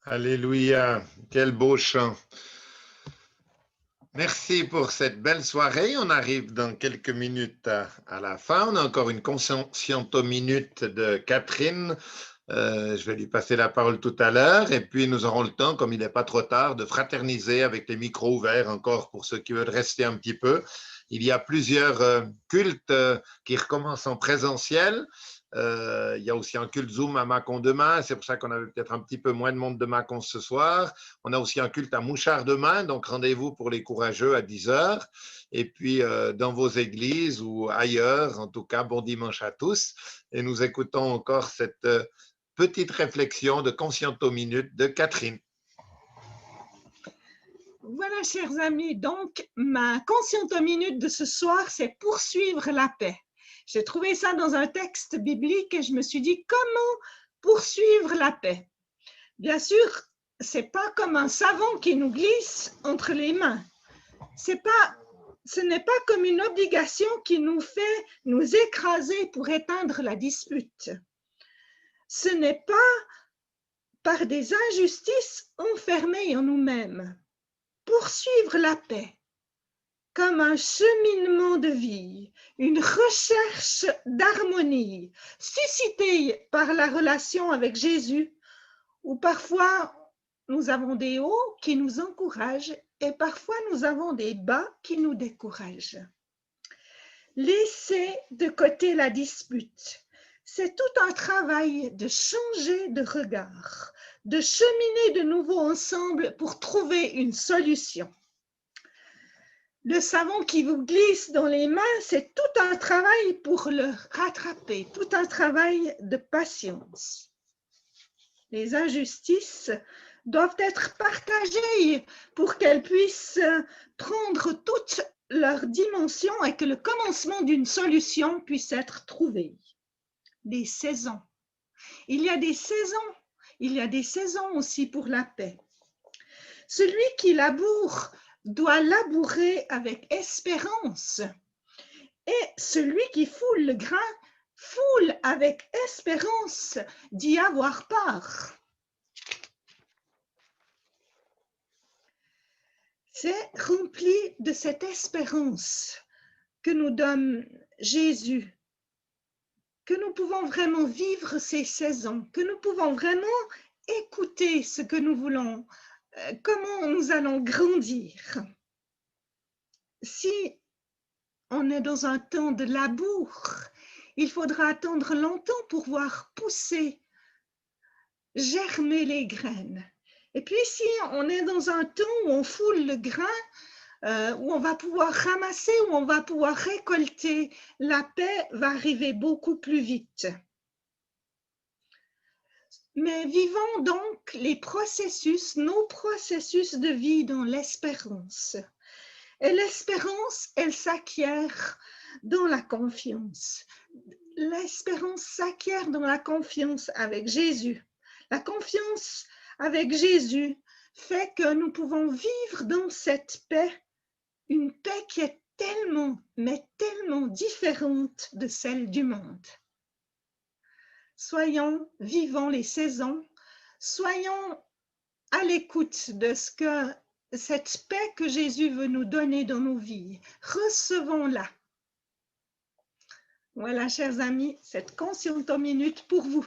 Alléluia, quel beau chant. Merci pour cette belle soirée. On arrive dans quelques minutes à la fin. On a encore une consciento-minute de Catherine. Je vais lui passer la parole tout à l'heure. Et puis, nous aurons le temps, comme il n'est pas trop tard, de fraterniser avec les micros ouverts encore pour ceux qui veulent rester un petit peu. Il y a plusieurs cultes qui recommencent en présentiel. Il y a aussi un culte Zoom à Mâcon demain. C'est pour ça qu'on avait peut-être un petit peu moins de monde de Mâcon ce soir. On a aussi un culte à Mouchard demain. Donc, rendez-vous pour les courageux à 10h. Et puis, dans vos églises ou ailleurs, en tout cas, bon dimanche à tous. Et nous écoutons encore cette petite réflexion de Consciento Minute de Catherine. Voilà, chers amis, donc ma Consciento Minute de ce soir, c'est poursuivre la paix. J'ai trouvé ça dans un texte biblique et je me suis dit, comment poursuivre la paix? Bien sûr, c'est pas comme un savon qui nous glisse entre les mains. Ce n'est pas comme une obligation qui nous fait nous écraser pour éteindre la dispute. Ce n'est pas par des injustices enfermées en nous-mêmes. Poursuivre la paix comme un cheminement de vie, une recherche d'harmonie suscitée par la relation avec Jésus, où parfois nous avons des hauts qui nous encouragent et parfois nous avons des bas qui nous découragent. Laisser de côté la dispute, c'est tout un travail de changer de regard, de cheminer de nouveau ensemble pour trouver une solution. Le savon qui vous glisse dans les mains, c'est tout un travail pour le rattraper, tout un travail de patience. Les injustices doivent être partagées pour qu'elles puissent prendre toute leur dimension et que le commencement d'une solution puisse être trouvé. Les saisons. Il y a des saisons. Il y a des saisons aussi pour la paix. Celui qui laboure doit labourer avec espérance. Et celui qui foule le grain, foule avec espérance d'y avoir part. C'est rempli de cette espérance que nous donne Jésus, que nous pouvons vraiment vivre ces saisons, que nous pouvons vraiment écouter ce que nous voulons, comment nous allons grandir. Si on est dans un temps de labour, il faudra attendre longtemps pour voir pousser, germer les graines. Et puis si on est dans un temps où on foule le grain, où on va pouvoir ramasser, où on va pouvoir récolter, la paix va arriver beaucoup plus vite. Mais vivons donc les processus, nos processus de vie dans l'espérance. Et l'espérance, elle s'acquiert dans la confiance. L'espérance s'acquiert dans la confiance avec Jésus. La confiance avec Jésus fait que nous pouvons vivre dans cette paix, une paix qui est tellement, mais tellement différente de celle du monde. Vivons les saisons, soyons à l'écoute de ce que cette paix que Jésus veut nous donner dans nos vies. Recevons-la. Voilà, chers amis, cette Consciento Minute pour vous.